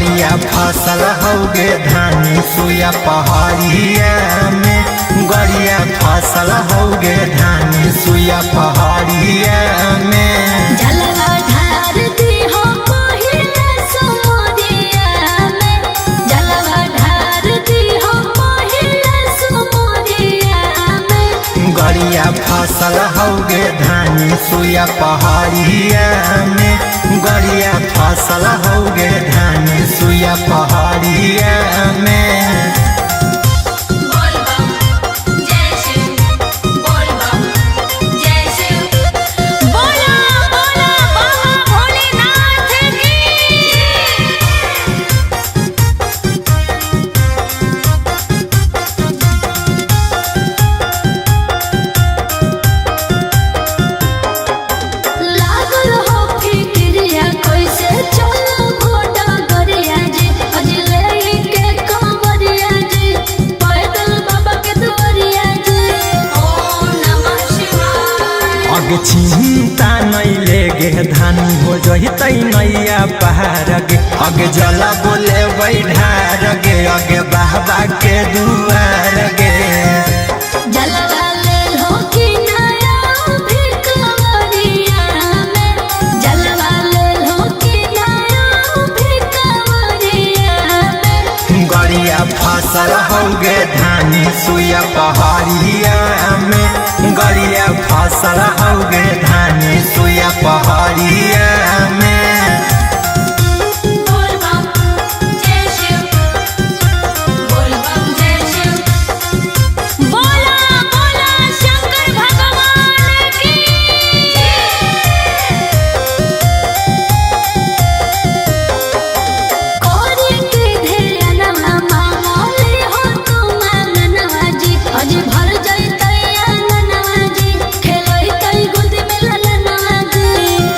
गड़िया फसल होगे धानी सुया पहाड़िया में, गड़िया फसल होगे धानी सुया पहाड़िया में। जलवा ढार दी हो पहिले सुमरिया में, जलवा ढार दी हो पहिले सुमरिया में। गड़िया फसल होगे धानी सुया पहाड़िया में, गड़िया फसल होगे धानी सुया पहाड़िया में। बोल बम जय शिव, बोल बम जय शिव, बोला बोला बाबा भोलेनाथ की। लागल हो फिक्रिया कैसे चलो घोटा गरिया जी, अजले के कंवरिया जी, पैदल बाबा के दुआरिया जी। ओम नमः शिवाय। अगे चिंता नहीं लेगे धानी हो जहितै नैया पहाड़ गे, अगे जला बोले बैठार गे, अगे बाबा के दुआर गे। जलवा ले लो कि नया भिखमरिया में, जलवा ले लो कि नया भिखमरिया में। गड़िया फसल होगे धानी सुया पहाड़िया में, गड़िया फसल होगे धानी सुया पहाड़िया में। बोल बम जय शिव, बोल बम जय शिव, बोला बोला शंकर भगवान की। कोरी के ध्यानवा मांगले हो तू मांगनवा जी, अज भर जइतै आंगनवा जी, खेलैतै गोद में ललनवा जी।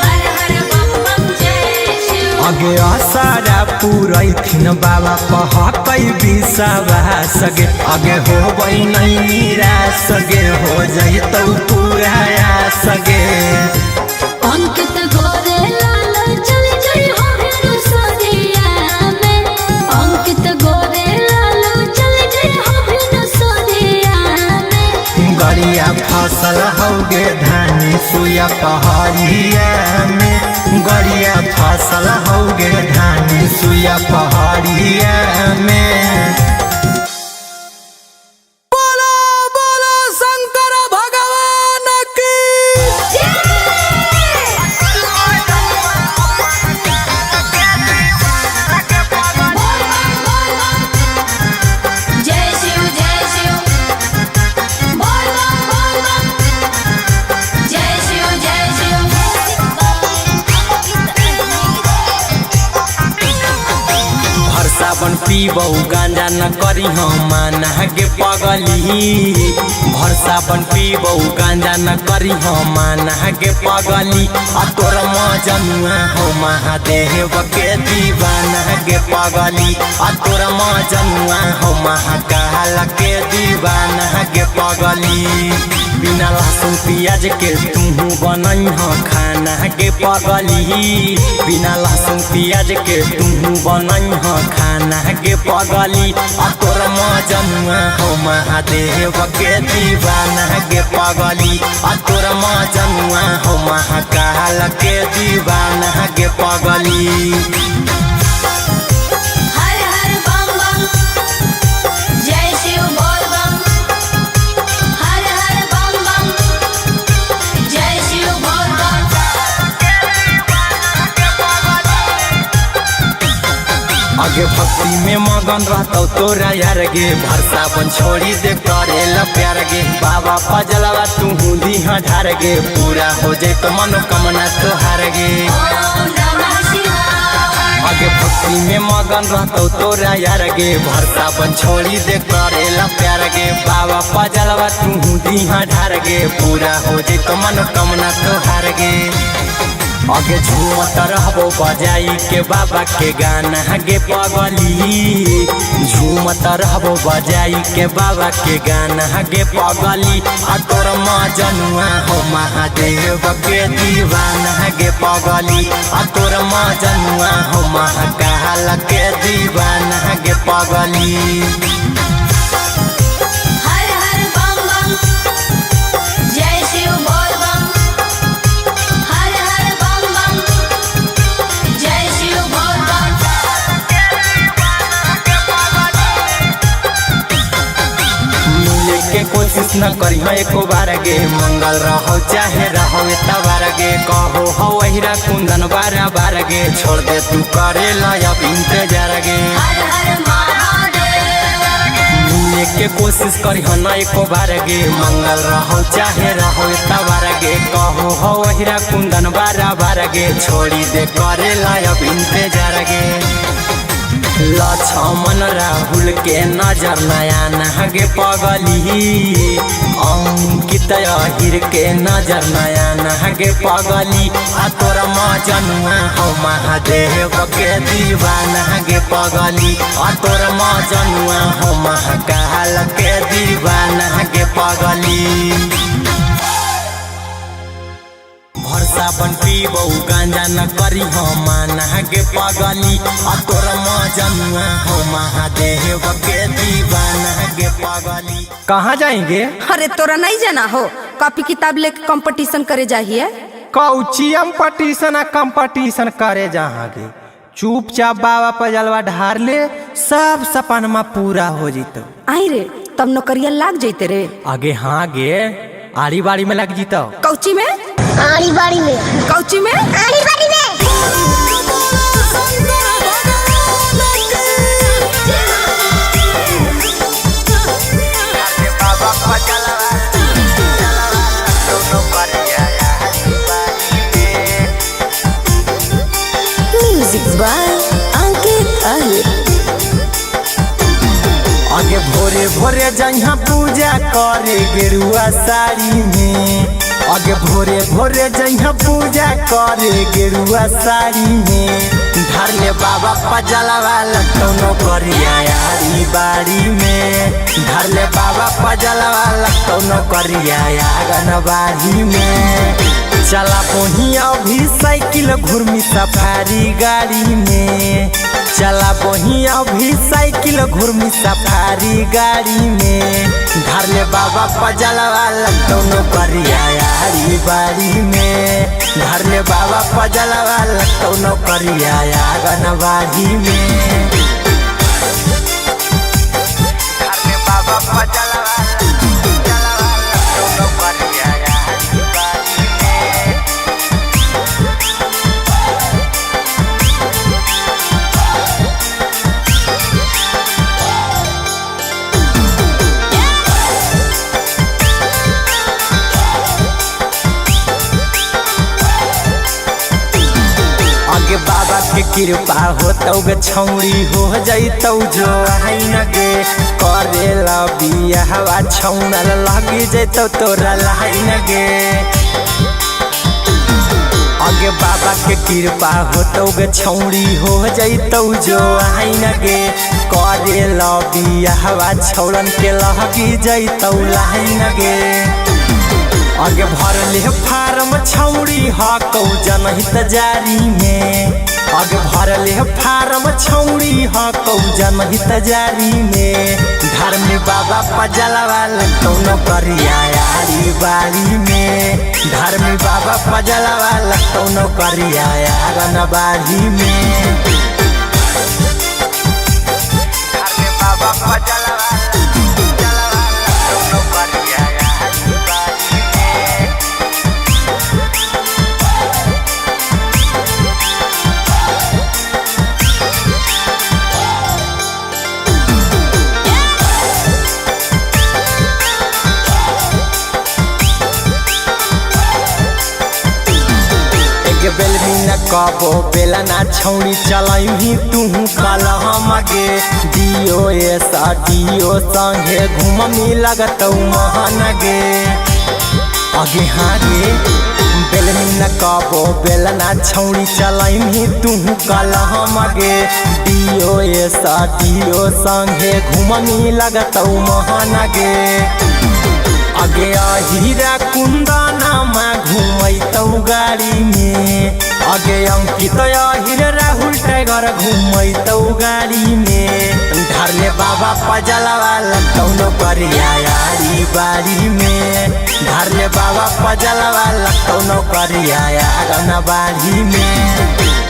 हर हर बम बम जय शिव। अगे आसारा पूरैथिन बाबा पहकै विश्वास गे, अगे होबै नहीं निराश गे, हो जइतौ पूरा आस गे। अंकित गोरे लाल चल जई हो हेरु सरिया में, अंकित गोरे लाल चल जई हो हेरु सरिया में। गड़िया फसल होगे धानी सुया पहाड़िया में, गड़िया फसल होगे धानी सुया पहाड़िया में। बोलो बोलो शंकर भगवान की। जय शिव जय शिव, बोल बम जय शिव जय शिव। हर सावन पीबौ गांजा न करी हम माना गे पगली, भर सावन पीबौ गांजा न करी हम माना गे पगली। आ तोर मजनुआ हो महादेव के दीवाना गे पगली, आ तोर मजनुआ हो महाकाल के दीवाना गे पगली। बिना लहसुन प्याज के तू बनई हो खाना गे पगली, बिना लहसुन प्याज के तू बनई हो खाना गे पगली। आ तोर मजनुआ हो महादेव के दीवाना गे पगली, आ तोर मजनुआ हो महाकाल के दीवाना गे पगली। हर हर बम बम जय शिव, बोल बम हर हर बम बम जय शिव, बोल बम। आगे भक्ति में मगन रहतौ तोरा यार गे, भर सावन छोड़ी दे करेला प्यार गे। बाबा पजलवा तू दीहा ढार गे, पूरा हो जाए तो मनोकामना तोहार गे। ओम नमः शिवाय। आगे भक्ति में मगन रहतौ तोरा यार गे, भर सावन छोड़ी दे करेला प्यार गे। बाबा पजलवा तू दीहा ढार गे, पूरा हो जाए तो मनोकामना तोहार गे। आगे झूमत रहबो बजाई के बाबा के गाना गे पगली, झूमत रहबो बजाई के बाबा के गाना गे पगली। आ तोर मजनुआ हो महादेव के दीवाना गे पगली, आ तोर मजनुआ हो महाकाल के कुछ न करी एको बार गे मंगल रहो चाहे रहो तबार गे कहो हो वहीरा कुंदन बारा बार गे छोड़ दे तू करे अब इंतजार गे मिले के कोशिश करी न एको बार गे मंगल रहो चाहे रहो तबार गे कहो हो वहीरा कुंदन बारा बार गे छोड़ी दे करे अब इंतजार गे लक्ष्मण राहुल के नजर नया नहगे पगली अंकित अहिर के नजर नया नहगे पगली आ तोर मजनुआ हो महादेव के दीवाना गे पगली आ तोर मजनुआ हो महाकाल के दीवाना गे पगली भरसा बन पीबो गांजा न करी हम माना गे पगली आ तोर मजनुआ हो महादेव के दीवाना गे पगली। कहाँ जाएंगे? अरे तोरा नहीं जाना हो कॉपी किताब लेके कंपटीशन करे जाइए। कौचियम कंपटीशन करे जाएंगे चुपचाप बाबा पर जलवा ढार ले सब सपनमा पूरा हो जीतो। आई रे तब नौकरिया लाग जैते रे। आगे हाँ गे आड़ी बाड़ी में लग जीतो। कौची में? आड़ी बाड़ी में। कौची में? आड़ी बाड़ी में। म्यूजिक बाय अंकित अहिर। आगे भोरे भोरे जहाँ पूजा करे गेरुआ साड़ी में आगे भोरे भोरे जहाँ पूजा करे गेरुआ साड़ी में धर ले बाबा पजलवा लखनऊ करिया यारी बाड़ी में धर ले बाबा पजलवा लखनऊ करिया आंगनबाड़ी में चला पोही अभी साइकिल घुर्मी सफारी गाड़ी में चला पोही अभी साइकिल घुर्मी सफारी गाड़ी में धर ले बाबा पजलवा लखनऊ करिया यारी बाड़ी में धर ले बाबा पजलवा लखनऊ करिया आंगनबाड़ी में धर ले बाबा पजलवा लखनऊ करिया यारी बाड़ी में। आगे बाबा के कृपा होतौ गे छौड़ी हो जैतौ जो आइन गे करेला बियाहवा छौनल लगी जैतौ तोरा लाइन गे आगे बाबा के कृपा होतौ गे छौड़ी हो जैतौ जो आइन गे करेला बियाहवा छौड़न के लगी जैतौ लाइन गे आगे भर ले फार्म छौड़ी हकौ जनहित जारी में आगे भर ले फार्म छौड़ी हकौ जनहित जारी में घर में बाबा पजलवा लखनऊ करिया यारी बाड़ी में घर में बाबा पजलवा लखनऊ करिया आंगनबाड़ी में घर में बाबा पजलवा लखनऊ करिया यारी बाड़ी में। बेलमी न कबो बेला ना छौड़ी चलही तू कल हम गे दियो ऐसा दियो संगे घूममी लगतौ महान गे आगे हाँ गे बेलमी न कबो बेला ना छौड़ी चलही तू कल हम गे दियो ऐसा दियो संगे घूममी लगतौ महान गे आगे हीरा कुंदना में घूमतौ गाड़ी में आगे अंकित अहिर राहुल टाइगर घूमतौ गाड़ी में धर ले बाबा पजलवा लखनऊ करिया यारी बाड़ी में धर ले बाबा पजलवा लखनऊ करिया आंगनबाड़ी में।